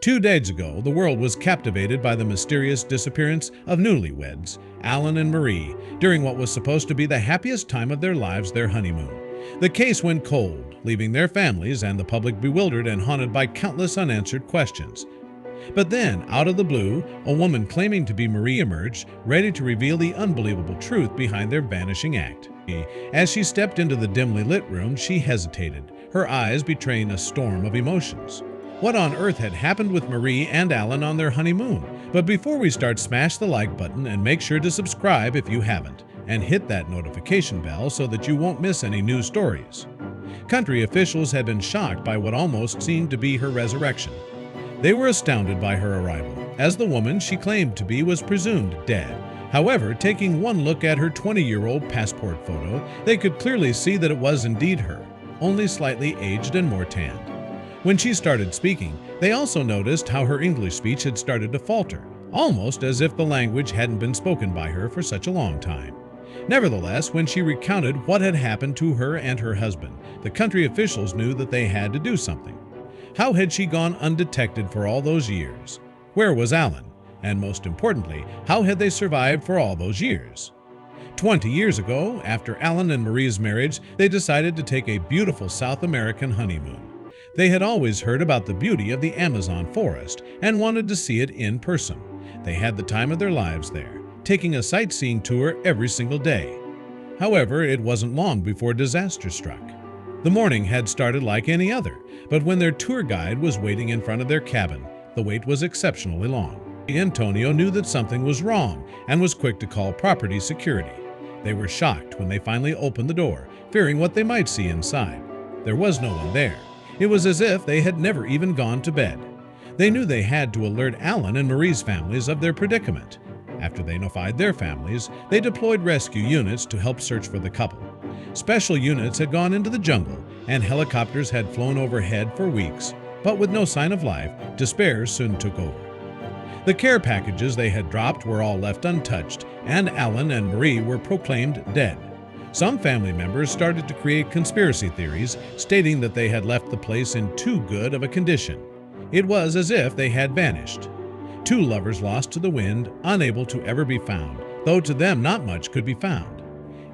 2 days ago, the world was captivated by the mysterious disappearance of newlyweds, Alan and Marie, during what was supposed to be the happiest time of their lives, their honeymoon. The case went cold, leaving their families and the public bewildered and haunted by countless unanswered questions. But then, out of the blue, a woman claiming to be Marie emerged, ready to reveal the unbelievable truth behind their vanishing act. As she stepped into the dimly lit room, she hesitated, her eyes betraying a storm of emotions. What on earth had happened with Marie and Alan on their honeymoon? But before we start, smash the like button and make sure to subscribe if you haven't, and hit that notification bell so that you won't miss any new stories. Country officials had been shocked by what almost seemed to be her resurrection. They were astounded by her arrival, as the woman she claimed to be was presumed dead. However, taking one look at her 20-year-old passport photo, they could clearly see that it was indeed her, only slightly aged and more tanned. When she started speaking, they also noticed how her English speech had started to falter, almost as if the language hadn't been spoken by her for such a long time. Nevertheless, when she recounted what had happened to her and her husband, the country officials knew that they had to do something. How had she gone undetected for all those years? Where was Alan? And most importantly, how had they survived for all those years? 20 years ago, after Alan and Marie's marriage, they decided to take a beautiful South American honeymoon. They had always heard about the beauty of the Amazon forest and wanted to see it in person. They had the time of their lives there, taking a sightseeing tour every single day. However, it wasn't long before disaster struck. The morning had started like any other, but when their tour guide was waiting in front of their cabin, the wait was exceptionally long. Antonio knew that something was wrong and was quick to call property security. They were shocked when they finally opened the door, fearing what they might see inside. There was no one there. It was as if they had never even gone to bed. They knew they had to alert Alan and Marie's families of their predicament. After they notified their families, they deployed rescue units to help search for the couple. Special units had gone into the jungle, and helicopters had flown overhead for weeks. But with no sign of life, despair soon took over. The care packages they had dropped were all left untouched, and Alan and Marie were proclaimed dead. Some family members started to create conspiracy theories, stating that they had left the place in too good of a condition. It was as if they had vanished. Two lovers lost to the wind, unable to ever be found, though to them not much could be found.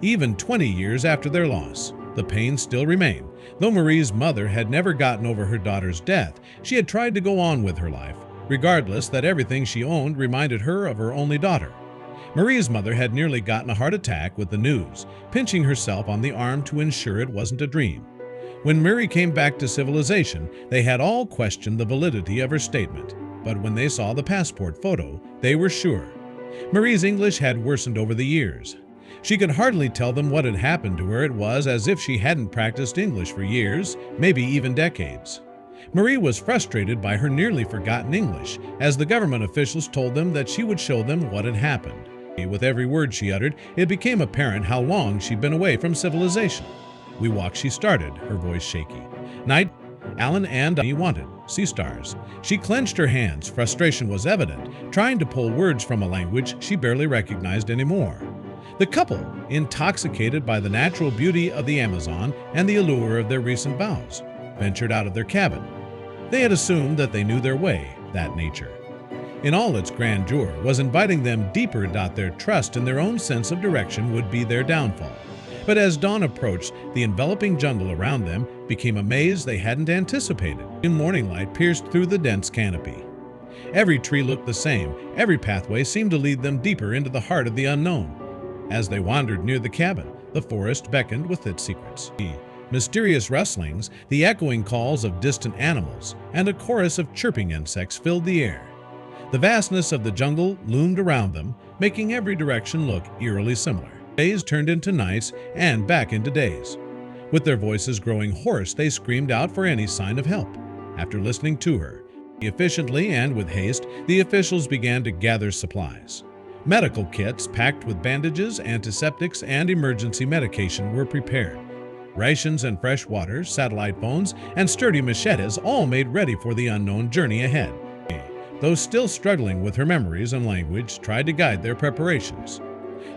Even 20 years after their loss, the pain still remained. Though Marie's mother had never gotten over her daughter's death, she had tried to go on with her life, regardless that everything she owned reminded her of her only daughter. Marie's mother had nearly gotten a heart attack with the news, pinching herself on the arm to ensure it wasn't a dream. When Marie came back to civilization, they had all questioned the validity of her statement, but when they saw the passport photo, they were sure. Marie's English had worsened over the years. She could hardly tell them what had happened to her. It was as if she hadn't practiced English for years, maybe even decades. Marie was frustrated by her nearly forgotten English, as the government officials told them that she would show them what had happened. With every word she uttered, it became apparent how long she'd been away from civilization. "We walked," she started, her voice shaky. "Night, Alan and I wanted sea stars." She clenched her hands. Frustration was evident, trying to pull words from a language she barely recognized anymore. The couple, intoxicated by the natural beauty of the Amazon and the allure of their recent vows, ventured out of their cabin. They had assumed that they knew their way, that nature, in all its grandeur, was inviting them deeper. Their trust in their own sense of direction would be their downfall. But as dawn approached, the enveloping jungle around them became a maze they hadn't anticipated. Morning light pierced through the dense canopy. Every tree looked the same. Every pathway seemed to lead them deeper into the heart of the unknown. As they wandered near the cabin, the forest beckoned with its secrets. Mysterious rustlings, the echoing calls of distant animals, and a chorus of chirping insects filled the air. The vastness of the jungle loomed around them, making every direction look eerily similar. Days turned into nights and back into days. With their voices growing hoarse, they screamed out for any sign of help. After listening to her efficiently and with haste, the officials began to gather supplies. Medical kits packed with bandages, antiseptics, and emergency medication were prepared. Rations and fresh water, satellite phones, and sturdy machetes all made ready for the unknown journey ahead. Those still struggling with her memories and language tried to guide their preparations.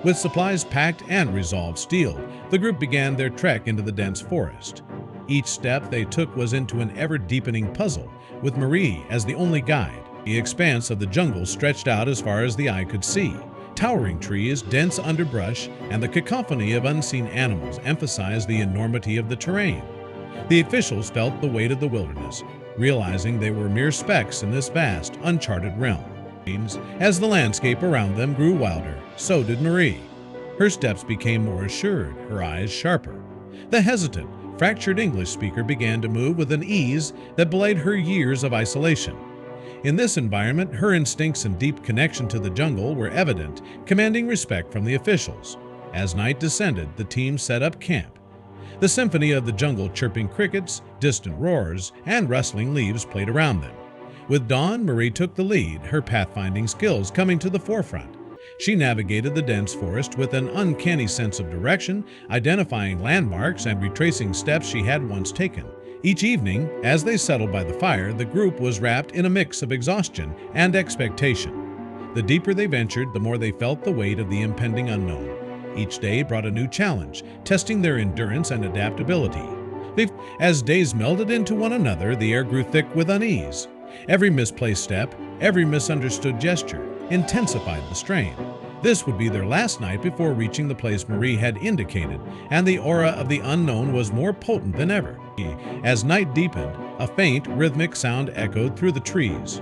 With supplies packed and resolve steeled, the group began their trek into the dense forest. Each step they took was into an ever-deepening puzzle, with Marie as the only guide. The expanse of the jungle stretched out as far as the eye could see. Towering trees, dense underbrush, and the cacophony of unseen animals emphasized the enormity of the terrain. The officials felt the weight of the wilderness, realizing they were mere specks in this vast, uncharted realm. As the landscape around them grew wilder, so did Marie. Her steps became more assured, her eyes sharper. The hesitant, fractured English speaker began to move with an ease that belied her years of isolation. In this environment, her instincts and deep connection to the jungle were evident, commanding respect from the officials. As night descended, the team set up camp. The symphony of the jungle chirping crickets, distant roars, and rustling leaves played around them. With dawn, Marie took the lead, her pathfinding skills coming to the forefront. She navigated the dense forest with an uncanny sense of direction, identifying landmarks and retracing steps she had once taken. Each evening, as they settled by the fire, the group was wrapped in a mix of exhaustion and expectation. The deeper they ventured, the more they felt the weight of the impending unknown. Each day brought a new challenge, testing their endurance and adaptability. As days melded into one another, the air grew thick with unease. Every misplaced step, every misunderstood gesture, intensified the strain. This would be their last night before reaching the place Marie had indicated, and the aura of the unknown was more potent than ever. As night deepened, a faint, rhythmic sound echoed through the trees.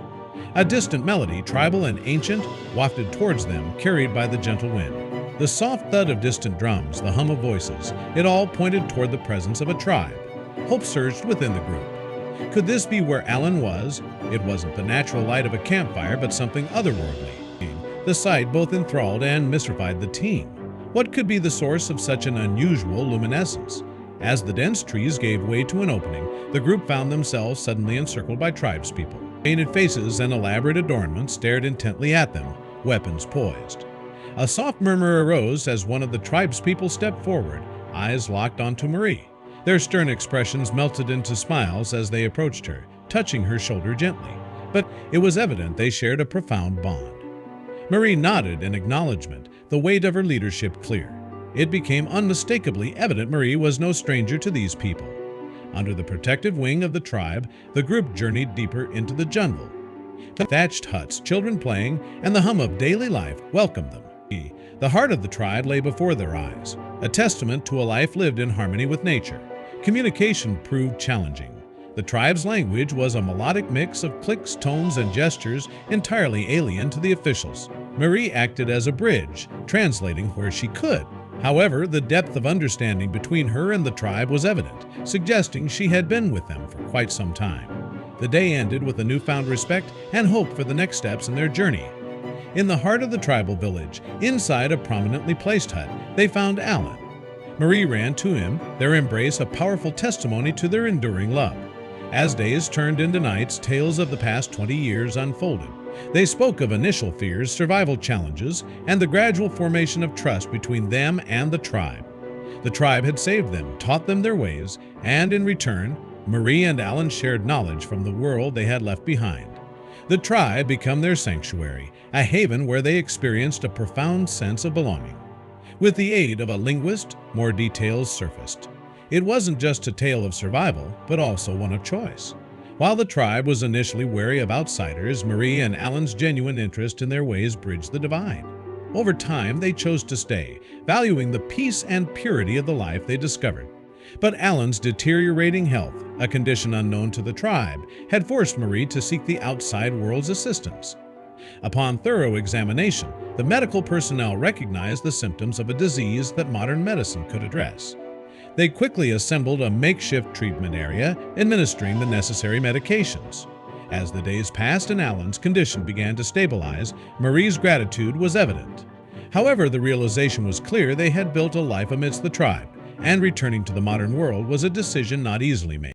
A distant melody, tribal and ancient, wafted towards them, carried by the gentle wind. The soft thud of distant drums, the hum of voices, it all pointed toward the presence of a tribe. Hope surged within the group. Could this be where Alan was? It wasn't the natural light of a campfire, but something otherworldly. The sight both enthralled and mystified the team. What could be the source of such an unusual luminescence? As the dense trees gave way to an opening, the group found themselves suddenly encircled by tribespeople. Painted faces and elaborate adornments stared intently at them, weapons poised. A soft murmur arose as one of the tribespeople stepped forward, eyes locked onto Marie. Their stern expressions melted into smiles as they approached her, touching her shoulder gently. But it was evident they shared a profound bond. Marie nodded in acknowledgement, the weight of her leadership clear. It became unmistakably evident Marie was no stranger to these people. Under the protective wing of the tribe, the group journeyed deeper into the jungle. The thatched huts, children playing, and the hum of daily life welcomed them. The heart of the tribe lay before their eyes, a testament to a life lived in harmony with nature. Communication proved challenging. The tribe's language was a melodic mix of clicks, tones, and gestures entirely alien to the officials. Marie acted as a bridge, translating where she could. However, the depth of understanding between her and the tribe was evident, suggesting she had been with them for quite some time. The day ended with a newfound respect and hope for the next steps in their journey. In the heart of the tribal village, inside a prominently placed hut, they found Alan. Marie ran to him, their embrace a powerful testimony to their enduring love. As days turned into nights, tales of the past 20 years unfolded. They spoke of initial fears, survival challenges, and the gradual formation of trust between them and the tribe. The tribe had saved them, taught them their ways, and in return, Marie and Alan shared knowledge from the world they had left behind. The tribe became their sanctuary, a haven where they experienced a profound sense of belonging. With the aid of a linguist, more details surfaced. It wasn't just a tale of survival, but also one of choice. While the tribe was initially wary of outsiders, Marie and Alan's genuine interest in their ways bridged the divide. Over time, they chose to stay, valuing the peace and purity of the life they discovered. But Alan's deteriorating health, a condition unknown to the tribe, had forced Marie to seek the outside world's assistance. Upon thorough examination, the medical personnel recognized the symptoms of a disease that modern medicine could address. They quickly assembled a makeshift treatment area, administering the necessary medications. As the days passed and Alan's condition began to stabilize, Marie's gratitude was evident. However, the realization was clear they had built a life amidst the tribe, and returning to the modern world was a decision not easily made.